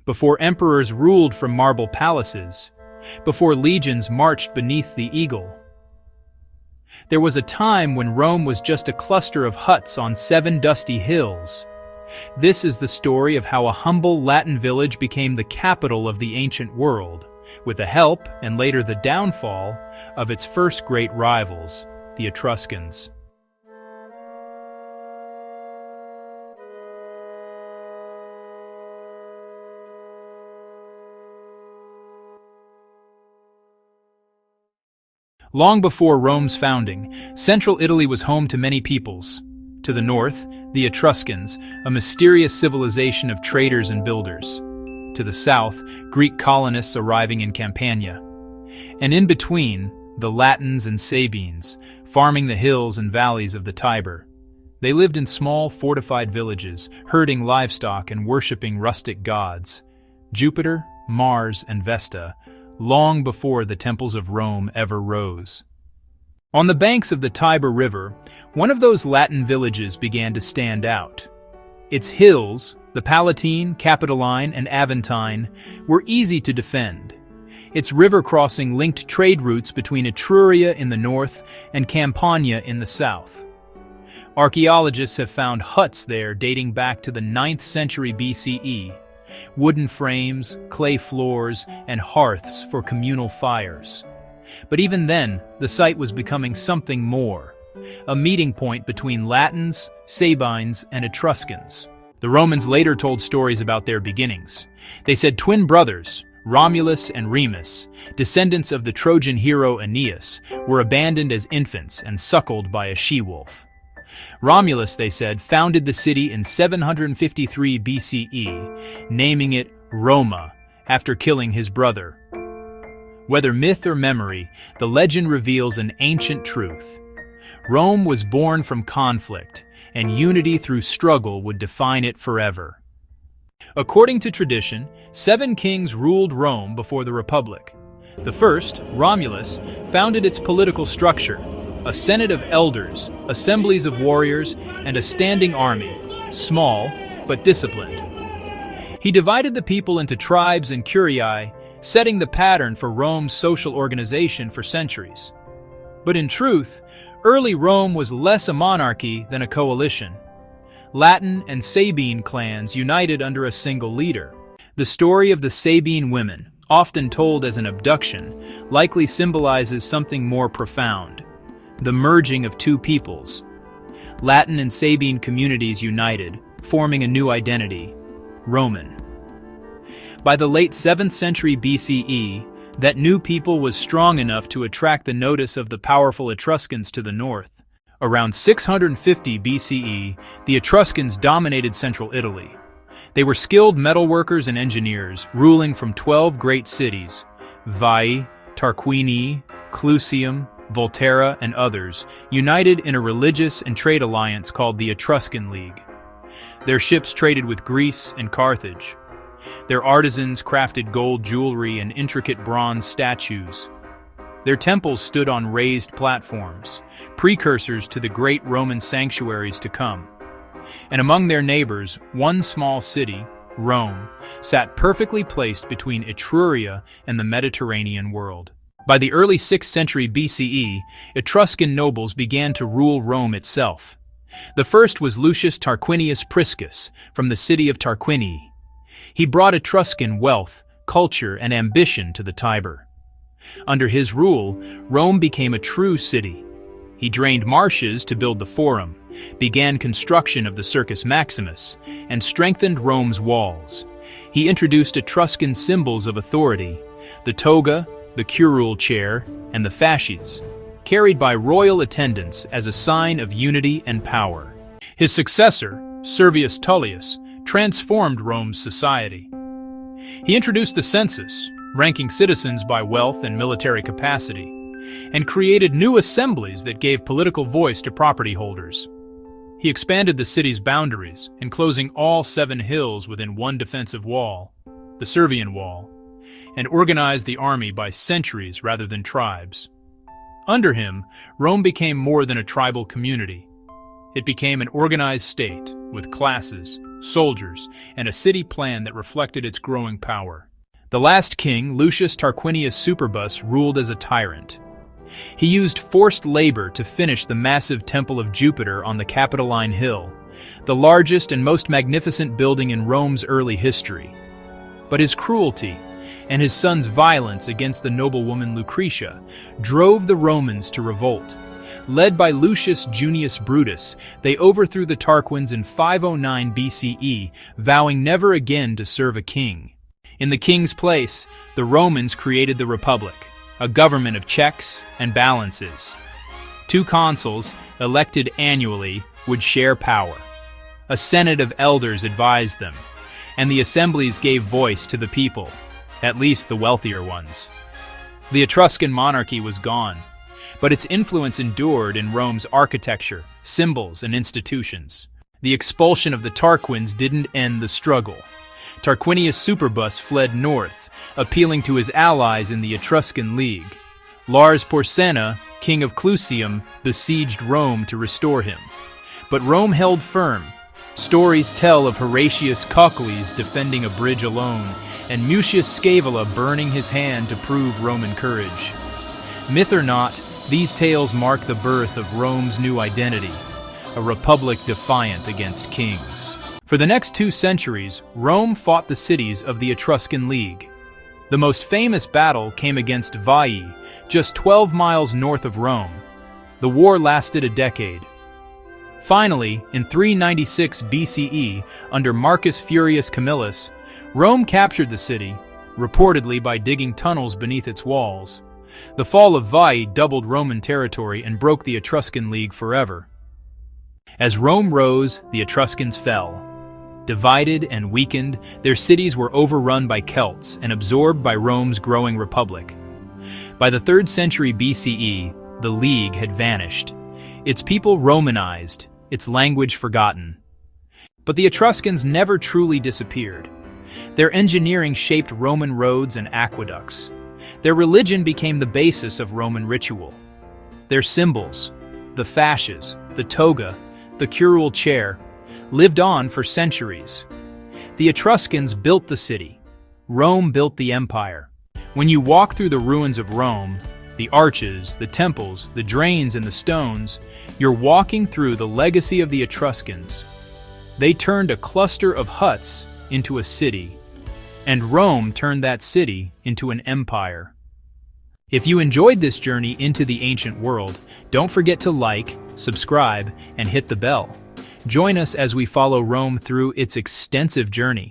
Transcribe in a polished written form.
before emperors ruled from marble palaces, before legions marched beneath the eagle. There was a time when Rome was just a cluster of huts on 7 dusty hills. This is the story of how a humble Latin village became the capital of the ancient world, with the help, and later the downfall, of its first great rivals, the Etruscans. Long before Rome's founding, central Italy was home to many peoples. To the north, the Etruscans, a mysterious civilization of traders and builders. To the south, Greek colonists arriving in Campania. And in between, the Latins and Sabines, farming the hills and valleys of the Tiber. They lived in small, fortified villages, herding livestock and worshipping rustic gods, Jupiter, Mars, and Vesta, long before the temples of Rome ever rose. On the banks of the Tiber River, one of those Latin villages began to stand out. Its hills, the Palatine, Capitoline, and Aventine, were easy to defend. Its river crossing linked trade routes between Etruria in the north and Campania in the south. Archaeologists have found huts there dating back to the 9th century BCE, wooden frames, clay floors, and hearths for communal fires. But even then, the site was becoming something more, a meeting point between Latins, Sabines, and Etruscans. The Romans later told stories about their beginnings. They said twin brothers, Romulus and Remus, descendants of the Trojan hero Aeneas, were abandoned as infants and suckled by a she-wolf. Romulus, they said, founded the city in 753 BCE, naming it Roma, after killing his brother. Whether myth or memory, the legend reveals an ancient truth. Rome was born from conflict, and unity through struggle would define it forever. According to tradition, 7 kings ruled Rome before the Republic. The first, Romulus, founded its political structure, a senate of elders, assemblies of warriors, and a standing army, small but disciplined. He divided the people into tribes and curiae, setting the pattern for Rome's social organization for centuries. But in truth, early Rome was less a monarchy than a coalition. Latin and Sabine clans united under a single leader. The story of the Sabine women, often told as an abduction, likely symbolizes something more profound: the merging of 2 peoples. Latin and Sabine communities united, forming a new identity: Roman. By the late 7th century BCE, that new people was strong enough to attract the notice of the powerful Etruscans to the north. Around 650 BCE, the Etruscans dominated central Italy. They were skilled metalworkers and engineers, ruling from 12 great cities: Veii, Tarquinii, Clusium, Volterra, and others, united in a religious and trade alliance called the Etruscan League. Their ships traded with Greece and Carthage. Their artisans crafted gold jewelry and intricate bronze statues. Their temples stood on raised platforms, precursors to the great Roman sanctuaries to come. And among their neighbors, one small city, Rome, sat perfectly placed between Etruria and the Mediterranean world. By the early 6th century BCE, Etruscan nobles began to rule Rome itself. The first was Lucius Tarquinius Priscus, from the city of Tarquinii. He brought Etruscan wealth, culture, and ambition to the Tiber. Under his rule, Rome became a true city. He drained marshes to build the Forum, began construction of the Circus Maximus, and strengthened Rome's walls. He introduced Etruscan symbols of authority: the toga, the curule chair, and the fasces, carried by royal attendants as a sign of unity and power. His successor, Servius Tullius, transformed Rome's society. He introduced the census, ranking citizens by wealth and military capacity, and created new assemblies that gave political voice to property holders. He expanded the city's boundaries, enclosing all 7 hills within one defensive wall, the Servian Wall, and organized the army by centuries rather than tribes. Under him, Rome became more than a tribal community. It became an organized state, with classes, soldiers, and a city plan that reflected its growing power. The last king, Lucius Tarquinius Superbus, ruled as a tyrant. He used forced labor to finish the massive Temple of Jupiter on the Capitoline Hill, the largest and most magnificent building in Rome's early history. But his cruelty and his son's violence against the noblewoman Lucretia drove the Romans to revolt. Led by Lucius Junius Brutus, they overthrew the Tarquins in 509 BCE, vowing never again to serve a king. In the king's place, the Romans created the Republic, a government of checks and balances. 2 consuls, elected annually, would share power. A senate of elders advised them, and the assemblies gave voice to the people, at least the wealthier ones. The Etruscan monarchy was gone, but its influence endured in Rome's architecture, symbols, and institutions. The expulsion of the Tarquins didn't end the struggle. Tarquinius Superbus fled north, appealing to his allies in the Etruscan League. Lars Porsena, king of Clusium, besieged Rome to restore him. But Rome held firm. Stories tell of Horatius Cocles defending a bridge alone, and Mucius Scaevola burning his hand to prove Roman courage. Myth or not, these tales mark the birth of Rome's new identity, a republic defiant against kings. For the next 2 centuries, Rome fought the cities of the Etruscan League. The most famous battle came against Veii, just 12 miles north of Rome. The war lasted a decade. Finally, in 396 BCE, under Marcus Furius Camillus, Rome captured the city, reportedly by digging tunnels beneath its walls. The fall of Veii doubled Roman territory and broke the Etruscan League forever. As Rome rose, the Etruscans fell. Divided and weakened, their cities were overrun by Celts and absorbed by Rome's growing republic. By the 3rd century BCE, the League had vanished, its people Romanized, its language forgotten. But the Etruscans never truly disappeared. Their engineering shaped Roman roads and aqueducts. Their religion became the basis of Roman ritual. Their symbols, the fasces, the toga, the curule chair, lived on for centuries. The Etruscans built the city. Rome built the empire. When you walk through the ruins of Rome, the arches, the temples, the drains, and the stones, you're walking through the legacy of the Etruscans. They turned a cluster of huts into a city, and Rome turned that city into an empire. If you enjoyed this journey into the ancient world, don't forget to like, subscribe, and hit the bell. Join us as we follow Rome through its extensive journey.